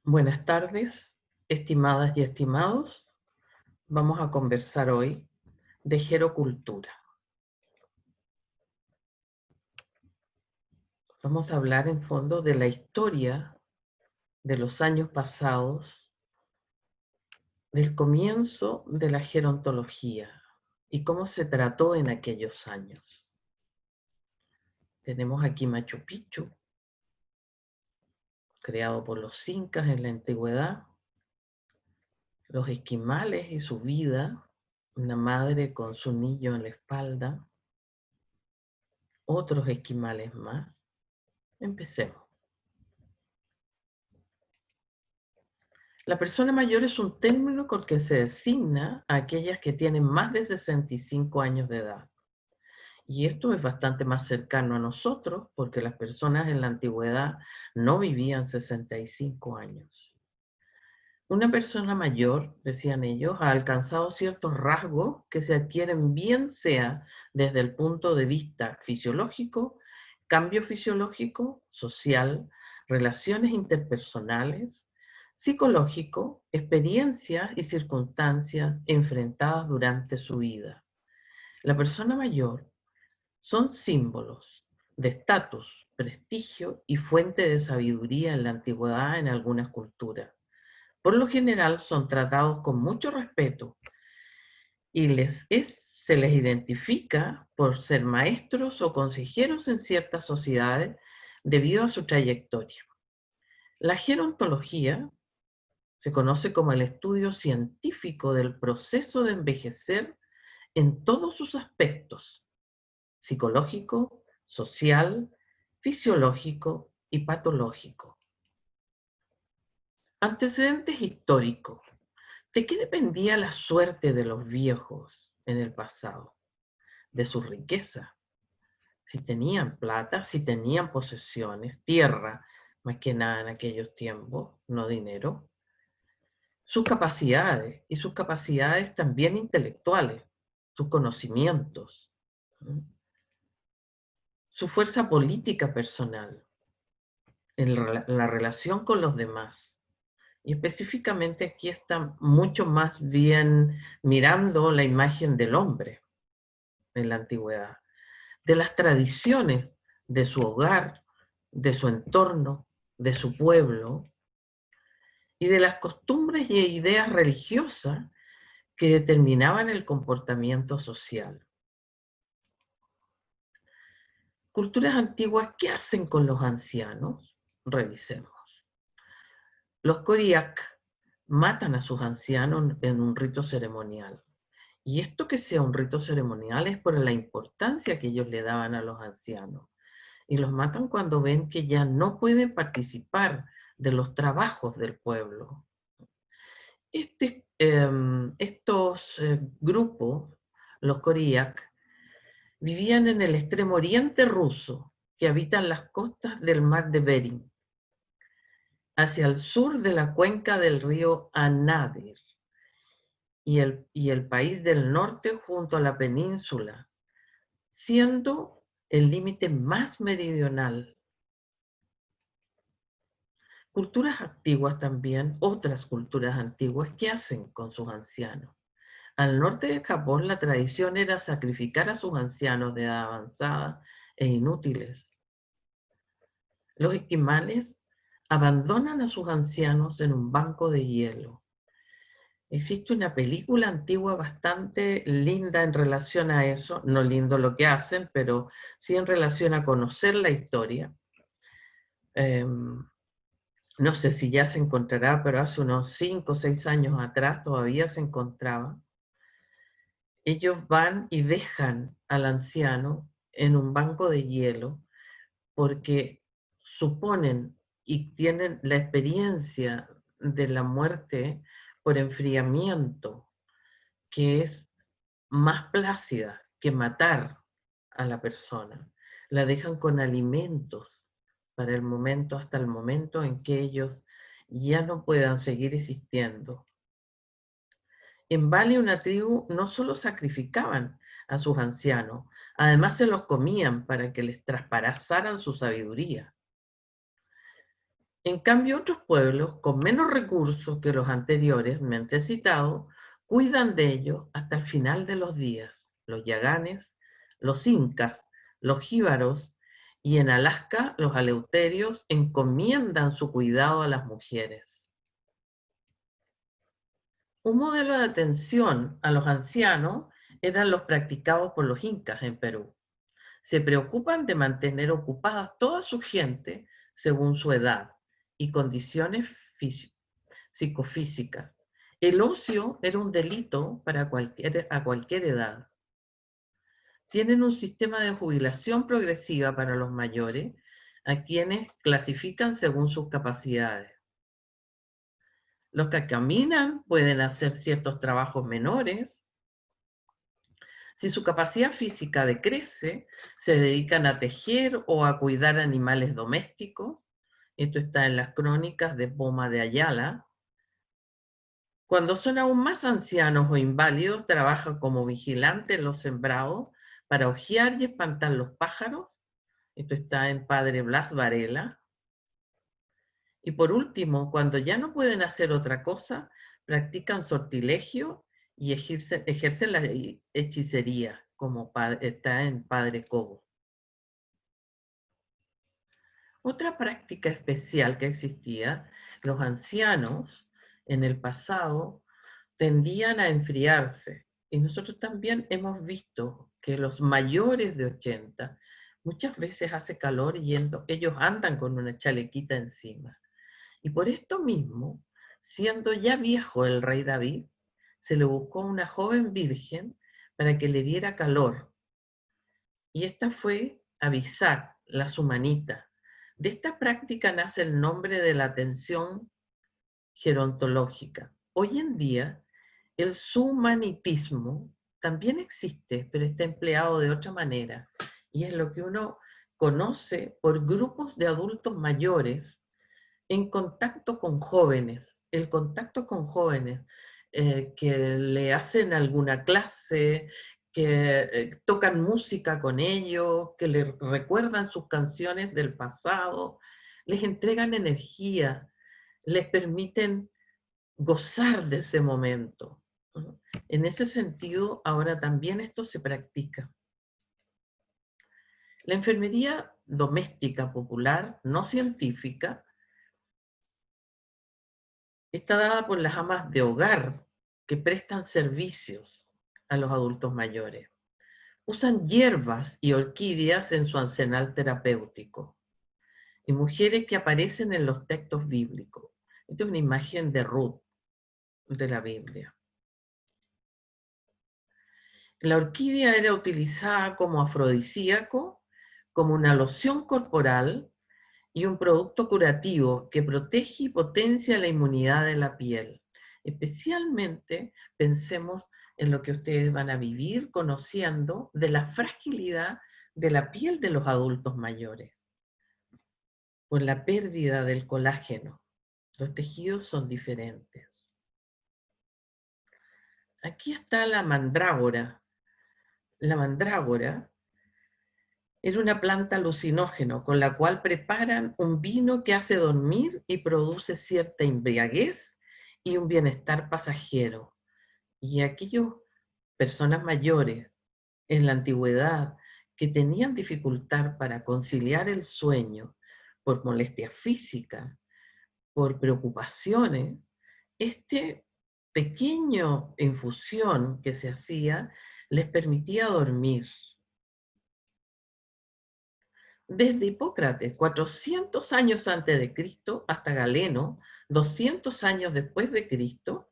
Buenas tardes, estimadas y estimados. Vamos a conversar hoy de gerocultura. Vamos a hablar en fondo de la historia de los años pasados, del comienzo de la gerontología y cómo se trató en aquellos años. Tenemos aquí Machu Picchu, creado por los incas en la antigüedad, los esquimales y su vida, una madre con su niño en la espalda, otros esquimales más. Empecemos. La persona mayor es un término con que se designa a aquellas que tienen más de 65 años de edad. Y esto es bastante más cercano a nosotros porque las personas en la antigüedad no vivían 65 años. Una persona mayor, decían ellos, ha alcanzado ciertos rasgos que se adquieren bien sea desde el punto de vista fisiológico, cambio fisiológico, social, relaciones interpersonales, psicológico, experiencias y circunstancias enfrentadas durante su vida. La persona mayor son símbolos de estatus, prestigio y fuente de sabiduría en la antigüedad en algunas culturas. Por lo general son tratados con mucho respeto y se les identifica por ser maestros o consejeros en ciertas sociedades debido a su trayectoria. La gerontología se conoce como el estudio científico del proceso de envejecer en todos sus aspectos: psicológico, social, fisiológico y patológico. Antecedentes históricos. ¿De qué dependía la suerte de los viejos en el pasado? De su riqueza. Si tenían plata, si tenían posesiones, tierra, más que nada en aquellos tiempos, no dinero. Sus capacidades, y sus capacidades también intelectuales, sus conocimientos, su fuerza política personal, en la relación con los demás. Y específicamente aquí está mucho más bien mirando la imagen del hombre en la antigüedad, de las tradiciones de su hogar, de su entorno, de su pueblo, y de las costumbres y ideas religiosas que determinaban el comportamiento social. Culturas antiguas, ¿qué hacen con los ancianos? Revisemos. Los Koriak matan a sus ancianos en un rito ceremonial. Y esto que sea un rito ceremonial es por la importancia que ellos le daban a los ancianos. Y los matan cuando ven que ya no pueden participar de los trabajos del pueblo. Estos grupos, los Koriak, vivían en el extremo oriente ruso, que habitan las costas del mar de Bering, hacia el sur de la cuenca del río Anadyr y el país del norte junto a la península, siendo el límite más meridional. Culturas antiguas también, otras culturas antiguas, ¿qué hacen con sus ancianos? Al norte de Japón la tradición era sacrificar a sus ancianos de edad avanzada e inútiles. Los esquimales abandonan a sus ancianos en un banco de hielo. Existe una película antigua bastante linda en relación a eso, no lindo lo que hacen, pero sí en relación a conocer la historia. No sé si ya se encontrará, pero hace unos 5 o 6 años atrás todavía se encontraba. Ellos van y dejan al anciano en un banco de hielo porque suponen y tienen la experiencia de la muerte por enfriamiento, que es más plácida que matar a la persona. La dejan con alimentos para el momento, hasta el momento en que ellos ya no puedan seguir existiendo. En Bali, una tribu no solo sacrificaban a sus ancianos, además se los comían para que les traspasaran su sabiduría. En cambio, otros pueblos con menos recursos que los anteriormente citados cuidan de ellos hasta el final de los días. Los yaganes, los incas, los jíbaros y en Alaska los aleuterios encomiendan su cuidado a las mujeres. Un modelo de atención a los ancianos eran los practicados por los incas en Perú. Se preocupan de mantener ocupadas toda su gente según su edad y condiciones psicofísicas. El ocio era un delito para a cualquier edad. Tienen un sistema de jubilación progresiva para los mayores, a quienes clasifican según sus capacidades. Los que caminan pueden hacer ciertos trabajos menores. Si su capacidad física decrece, se dedican a tejer o a cuidar animales domésticos. Esto está en las crónicas de Poma de Ayala. Cuando son aún más ancianos o inválidos, trabajan como vigilantes en los sembrados para ojear y espantar los pájaros. Esto está en Padre Blas Varela. Y por último, cuando ya no pueden hacer otra cosa, practican sortilegio y ejercen la hechicería, como está en Padre Cobo. Otra práctica especial que existía, los ancianos en el pasado tendían a enfriarse. Y nosotros también hemos visto que los mayores de 80 muchas veces hace calor y ellos andan con una chalequita encima. Y por esto mismo, siendo ya viejo el rey David, se le buscó una joven virgen para que le diera calor. Y esta fue Abisac, la sumanita. De esta práctica nace el nombre de la atención gerontológica. Hoy en día, el sumanitismo también existe, pero está empleado de otra manera. Y es lo que uno conoce por grupos de adultos mayores en contacto con jóvenes. El contacto con jóvenes que le hacen alguna clase, que tocan música con ellos, que le recuerdan sus canciones del pasado, les entregan energía, les permiten gozar de ese momento, ¿no? En ese sentido, ahora también esto se practica. La enfermería doméstica popular, no científica, está dada por las amas de hogar que prestan servicios a los adultos mayores. Usan hierbas y orquídeas en su arsenal terapéutico. Y mujeres que aparecen en los textos bíblicos. Esta es una imagen de Ruth, de la Biblia. La orquídea era utilizada como afrodisíaco, como una loción corporal y un producto curativo que protege y potencia la inmunidad de la piel. Especialmente pensemos en lo que ustedes van a vivir conociendo de la fragilidad de la piel de los adultos mayores, por la pérdida del colágeno. Los tejidos son diferentes. Aquí está la mandrágora. La mandrágora era una planta alucinógeno con la cual preparan un vino que hace dormir y produce cierta embriaguez y un bienestar pasajero. Y aquellas personas mayores en la antigüedad que tenían dificultad para conciliar el sueño por molestias físicas, por preocupaciones, este pequeño infusión que se hacía les permitía dormir. Desde Hipócrates, 400 años antes de Cristo, hasta Galeno, 200 años después de Cristo,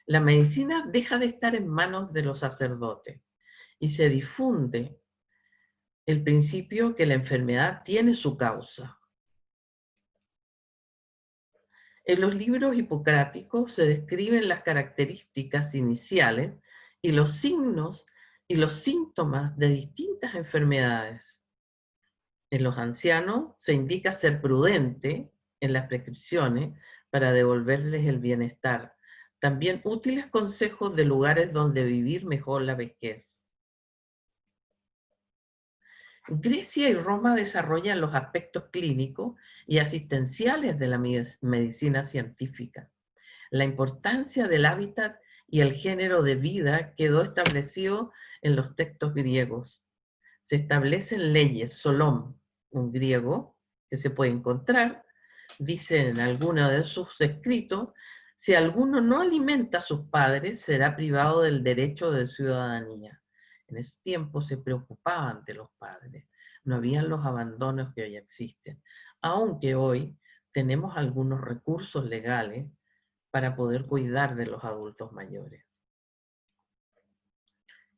la medicina deja de estar en manos de los sacerdotes y se difunde el principio que la enfermedad tiene su causa. En los libros hipocráticos se describen las características iniciales y los signos y los síntomas de distintas enfermedades. En los ancianos se indica ser prudente en las prescripciones para devolverles el bienestar. También útiles consejos de lugares donde vivir mejor la vejez. Grecia y Roma desarrollan los aspectos clínicos y asistenciales de la medicina científica. La importancia del hábitat y el género de vida quedó establecido en los textos griegos. Se establecen leyes, Solón, un griego que se puede encontrar, dice en alguno de sus escritos, si alguno no alimenta a sus padres, será privado del derecho de ciudadanía. En ese tiempo se preocupaban de los padres, no habían los abandonos que hoy existen, aunque hoy tenemos algunos recursos legales para poder cuidar de los adultos mayores.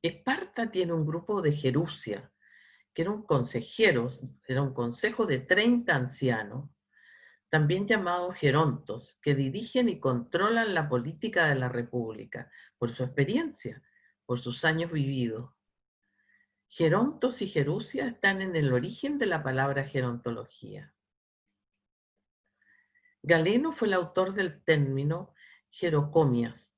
Esparta tiene un grupo de Gerusia, que eran consejeros, era un consejo de 30 ancianos, también llamados gerontos, que dirigen y controlan la política de la república, por su experiencia, por sus años vividos. Gerontos y gerusia están en el origen de la palabra gerontología. Galeno fue el autor del término gerocomias,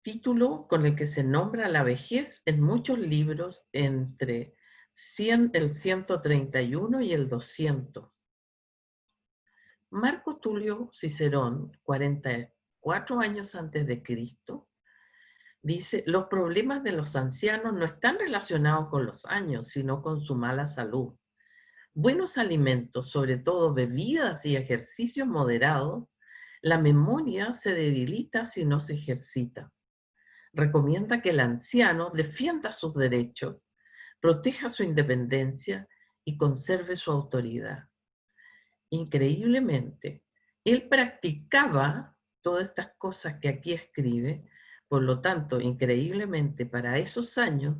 título con el que se nombra la vejez en muchos libros entre el 131 y el 200. Marco Tulio Cicerón, 44 años antes de Cristo, dice, los problemas de los ancianos no están relacionados con los años, sino con su mala salud. Buenos alimentos, sobre todo bebidas y ejercicios moderados, la memoria se debilita si no se ejercita. Recomienda que el anciano defienda sus derechos, proteja su independencia y conserve su autoridad. Increíblemente, él practicaba todas estas cosas que aquí escribe, por lo tanto, increíblemente, para esos años,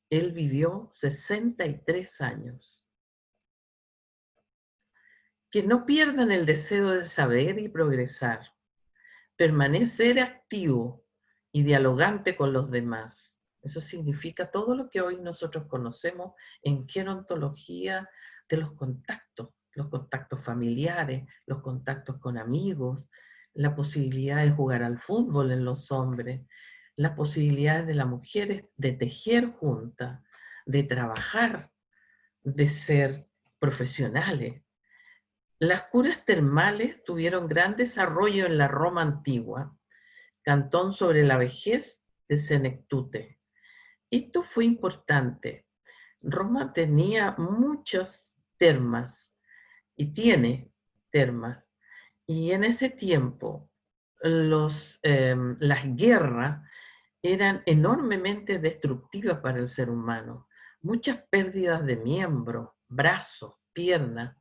él vivió 63 años. Que no pierdan el deseo de saber y progresar, permanecer activo y dialogante con los demás. Eso significa todo lo que hoy nosotros conocemos en gerontología de los contactos familiares, los contactos con amigos, la posibilidad de jugar al fútbol en los hombres, las posibilidades de las mujeres de tejer juntas, de trabajar, de ser profesionales. Las curas termales tuvieron gran desarrollo en la Roma antigua, Cantón sobre la vejez de Senectute. Esto fue importante. Roma tenía muchas termas y tiene termas. Y en ese tiempo las guerras eran enormemente destructivas para el ser humano. Muchas pérdidas de miembros, brazos, piernas,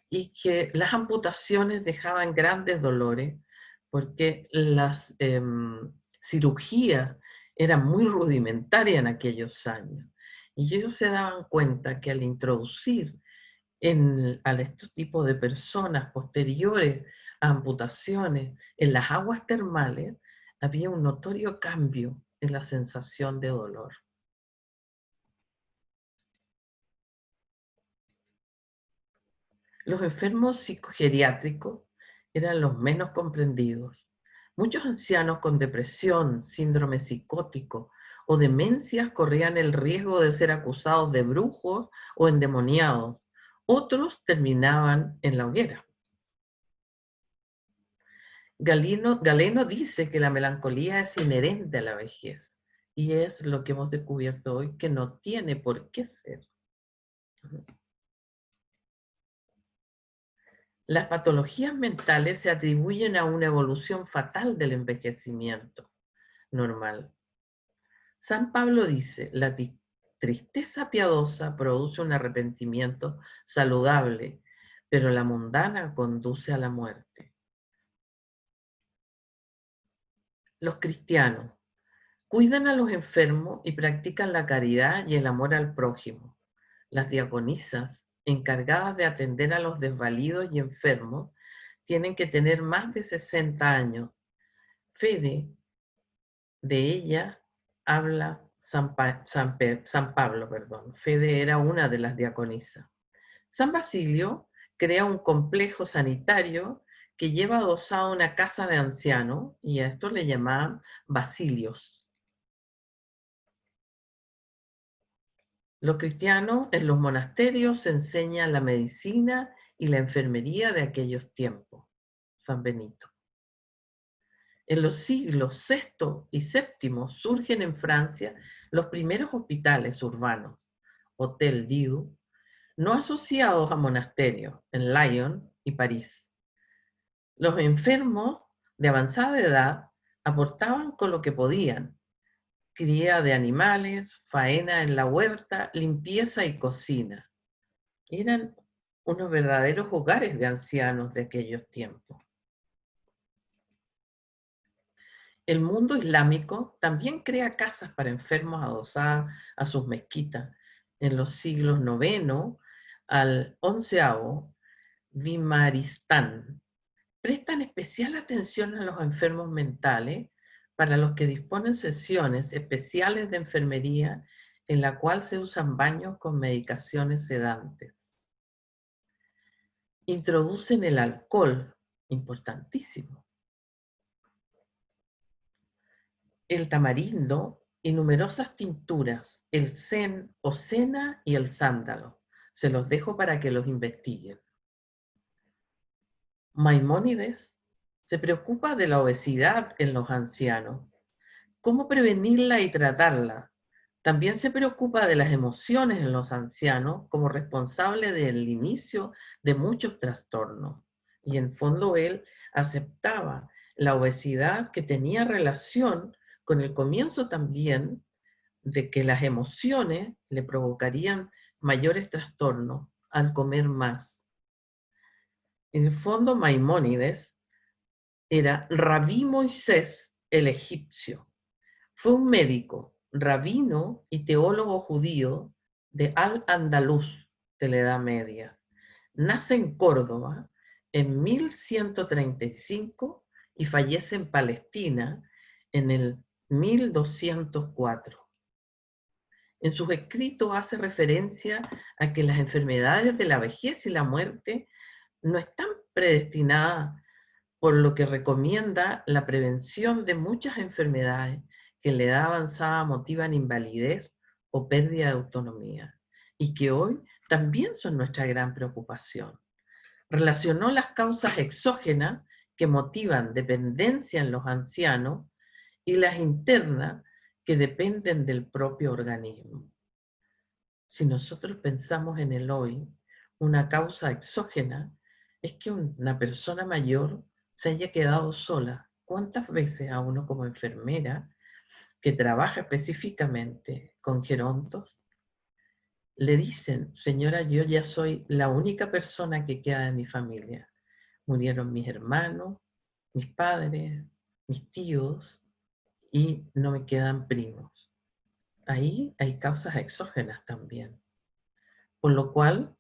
y que las amputaciones dejaban grandes dolores porque las cirugías eran muy rudimentarias en aquellos años. Y ellos se daban cuenta que al introducir a estos tipos de personas posteriores a amputaciones en las aguas termales, había un notorio cambio en la sensación de dolor. Los enfermos psicogeriátricos eran los menos comprendidos. Muchos ancianos con depresión, síndrome psicótico o demencias corrían el riesgo de ser acusados de brujos o endemoniados. Otros terminaban en la hoguera. Galeno dice que la melancolía es inherente a la vejez y es lo que hemos descubierto hoy, que no tiene por qué ser. Las patologías mentales se atribuyen a una evolución fatal del envejecimiento normal. San Pablo dice, la tristeza piadosa produce un arrepentimiento saludable, pero la mundana conduce a la muerte. Los cristianos cuidan a los enfermos y practican la caridad y el amor al prójimo. Las diaconisas, encargadas de atender a los desvalidos y enfermos, tienen que tener más de 60 años. Fede, de ella habla San Pablo. Fede era una de las diaconisas. San Basilio crea un complejo sanitario que lleva adosado una casa de ancianos y a esto le llamaban basilios. Los cristianos en los monasterios se enseñan la medicina y la enfermería de aquellos tiempos. San Benito. En los siglos VI y VII surgen en Francia los primeros hospitales urbanos, Hotel Dieu, no asociados a monasterios, en Lyon y París. Los enfermos de avanzada edad aportaban con lo que podían: cría de animales, faena en la huerta, limpieza y cocina. Eran unos verdaderos hogares de ancianos de aquellos tiempos. El mundo islámico también crea casas para enfermos adosadas a sus mezquitas. En los siglos IX al XI, Vimaristán prestan especial atención a los enfermos mentales, para los que disponen sesiones especiales de enfermería en la cual se usan baños con medicaciones sedantes. Introducen el alcohol, importantísimo, el tamarindo y numerosas tinturas, el zen o cena y el sándalo. Se los dejo para que los investiguen. Maimónides se preocupa de la obesidad en los ancianos, cómo prevenirla y tratarla. También se preocupa de las emociones en los ancianos como responsable del inicio de muchos trastornos. Y en fondo él aceptaba la obesidad que tenía relación con el comienzo también de que las emociones le provocarían mayores trastornos al comer más. En el fondo, Maimónides era Rabí Moisés el egipcio. Fue un médico, rabino y teólogo judío de Al-Andalus de la Edad Media. Nace en Córdoba en 1135 y fallece en Palestina en el 1204. En sus escritos hace referencia a que las enfermedades de la vejez y la muerte no están predestinadas, por lo que recomienda la prevención de muchas enfermedades que en la edad avanzada motivan invalidez o pérdida de autonomía, y que hoy también son nuestra gran preocupación. Relacionó las causas exógenas que motivan dependencia en los ancianos y las internas que dependen del propio organismo. Si nosotros pensamos en el hoy, una causa exógena es que una persona mayor se haya quedado sola. ¿Cuántas veces a uno como enfermera que trabaja específicamente con gerontos le dicen: señora, yo ya soy la única persona que queda de mi familia? Murieron mis hermanos, mis padres, mis tíos, y no me quedan primos. Ahí hay causas exógenas también. Por lo cual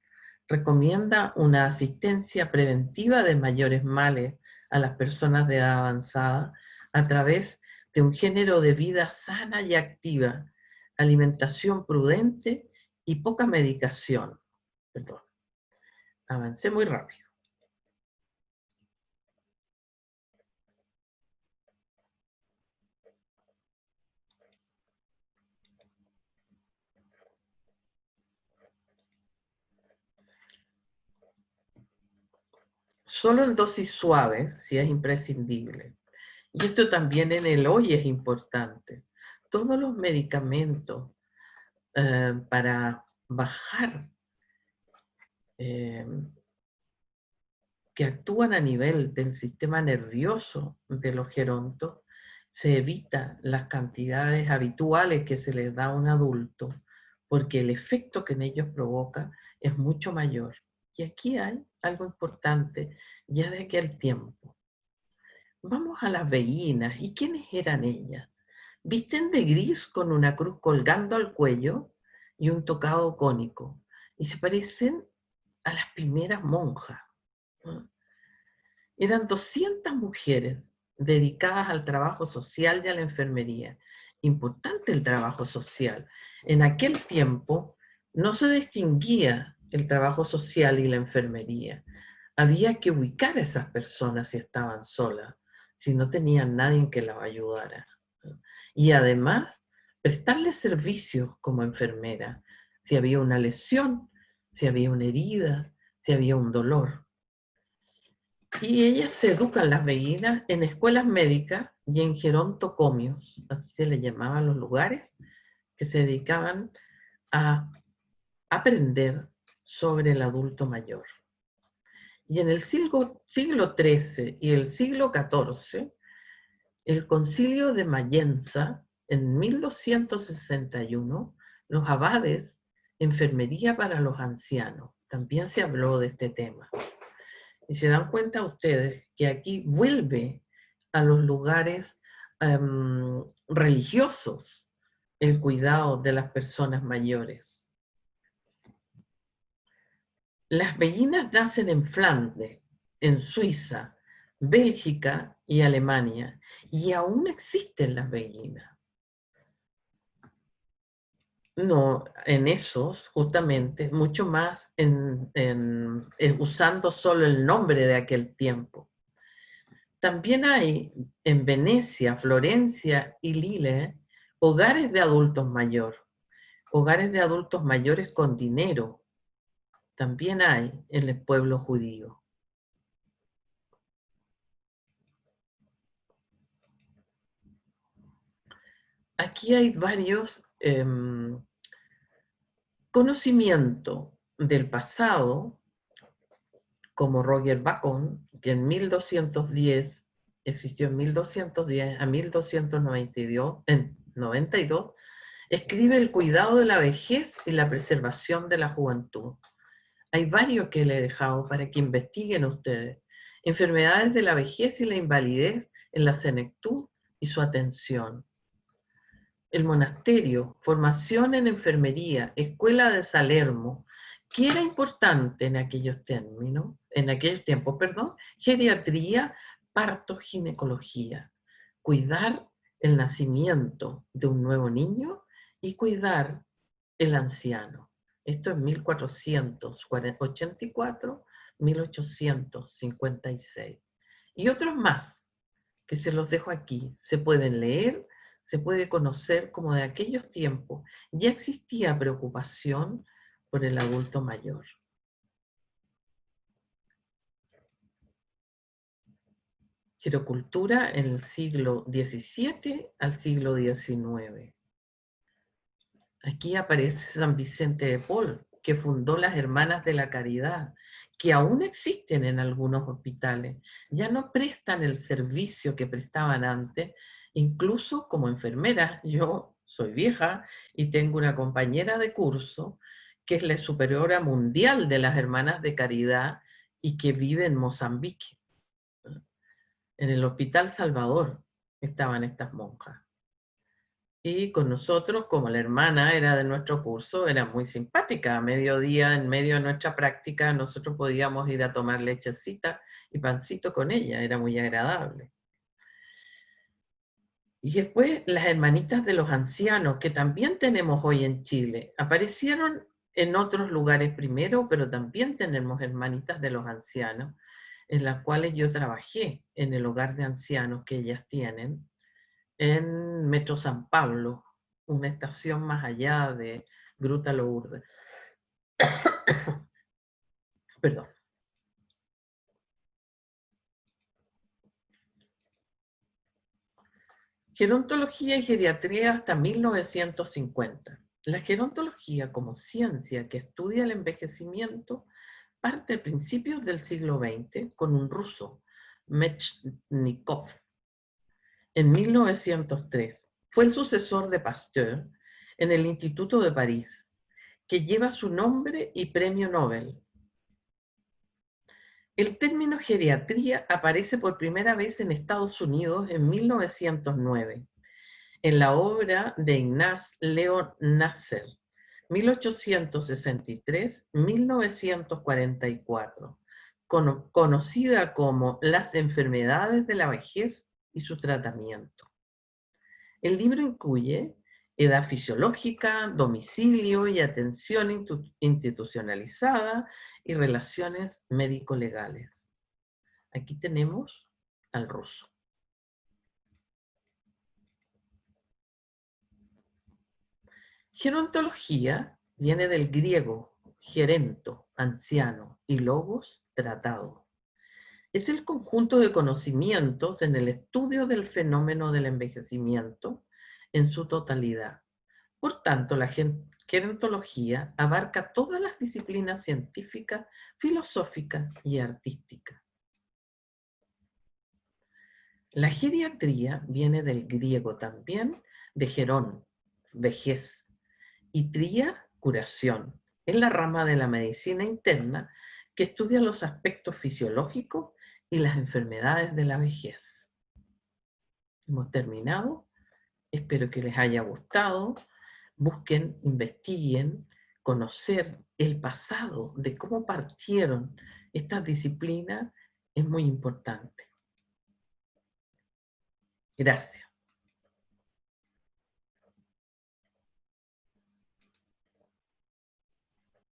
recomienda una asistencia preventiva de mayores males a las personas de edad avanzada a través de un género de vida sana y activa, alimentación prudente y poca medicación. Perdón, avancé muy rápido. Solo en dosis suaves, si es imprescindible. Y esto también en el hoy es importante. Todos los medicamentos para bajar, que actúan a nivel del sistema nervioso de los gerontos, se evita las cantidades habituales que se les da a un adulto, porque el efecto que en ellos provoca es mucho mayor. Y aquí hay algo importante ya de aquel tiempo. Vamos a las beguinas. ¿Y quiénes eran ellas? Visten de gris con una cruz colgando al cuello y un tocado cónico, y se parecen a las primeras monjas. Eran 200 mujeres dedicadas al trabajo social y a la enfermería. Importante el trabajo social. En aquel tiempo no se distinguía el trabajo social y la enfermería. Había que ubicar a esas personas si estaban solas, si no tenían nadie que las ayudara. Y además, prestarles servicios como enfermera. si había una lesión, si había una herida, si había un dolor. Y ellas se educan, las beguinas, en escuelas médicas y en gerontocomios, así se le llamaban los lugares que se dedicaban a aprender sobre el adulto mayor. Y en el siglo XIII y el siglo XIV, el Concilio de Mayenza, en 1261, los abades, enfermería para los ancianos, también se habló de este tema. Y se dan cuenta ustedes que aquí vuelve a los lugares religiosos el cuidado de las personas mayores. Las beguinas nacen en Flandes, en Suiza, Bélgica y Alemania, y aún existen las beguinas. No, en esos, justamente, mucho más usando solo el nombre de aquel tiempo. También hay en Venecia, Florencia y Lille hogares de adultos mayores con dinero. También hay en el pueblo judío. Aquí hay varios conocimientos del pasado, como Roger Bacon, que en 1210, existió en 1210 a 1292, escribe el cuidado de la vejez y la preservación de la juventud. Hay varios que le he dejado para que investiguen ustedes. Enfermedades de la vejez y la invalidez en la senectud y su atención. El monasterio, formación en enfermería, escuela de Salermo, que era importante en aquellos tiempos, geriatría, parto, ginecología, cuidar el nacimiento de un nuevo niño y cuidar el anciano. Esto es 1484, 1856. Y otros más, que se los dejo aquí. Se pueden leer, se puede conocer como de aquellos tiempos ya existía preocupación por el adulto mayor. Gerocultura en el siglo XVII al siglo XIX. Aquí aparece San Vicente de Paul, que fundó las Hermanas de la Caridad, que aún existen en algunos hospitales. Ya no prestan el servicio que prestaban antes, incluso como enfermera. Yo soy vieja y tengo una compañera de curso que es la superiora mundial de las Hermanas de Caridad y que vive en Mozambique. En el Hospital Salvador estaban estas monjas. Y con nosotros, como la hermana era de nuestro curso, era muy simpática. A mediodía, en medio de nuestra práctica, nosotros podíamos ir a tomar lechecita y pancito con ella, era muy agradable. Y después las hermanitas de los ancianos, que también tenemos hoy en Chile, aparecieron en otros lugares primero, pero también tenemos hermanitas de los ancianos, en las cuales yo trabajé en el hogar de ancianos que ellas tienen, en Metro San Pablo, una estación más allá de Gruta Lourdes. Perdón. Gerontología y geriatría hasta 1950. La gerontología como ciencia que estudia el envejecimiento parte a principios del siglo XX con un ruso, Mechnikov, en 1903. Fue el sucesor de Pasteur en el Instituto de París, que lleva su nombre y premio Nobel. El término geriatría aparece por primera vez en Estados Unidos en 1909, en la obra de Ignaz Leon Nasser, 1863-1944, conocida como Las enfermedades de la vejez y su tratamiento. El libro incluye edad fisiológica, domicilio y atención institucionalizada y relaciones médico-legales. Aquí tenemos al ruso. Gerontología viene del griego gerento, anciano, y logos, tratado. Es el conjunto de conocimientos en el estudio del fenómeno del envejecimiento en su totalidad. Por tanto, la gerontología abarca todas las disciplinas científicas, filosóficas y artísticas. La geriatría viene del griego también, de gerón, vejez, y tría, curación. Es la rama de la medicina interna que estudia los aspectos fisiológicos y las enfermedades de la vejez. Hemos terminado. Espero que les haya gustado. Busquen, investiguen, conocer el pasado de cómo partieron estas disciplinas es muy importante. Gracias.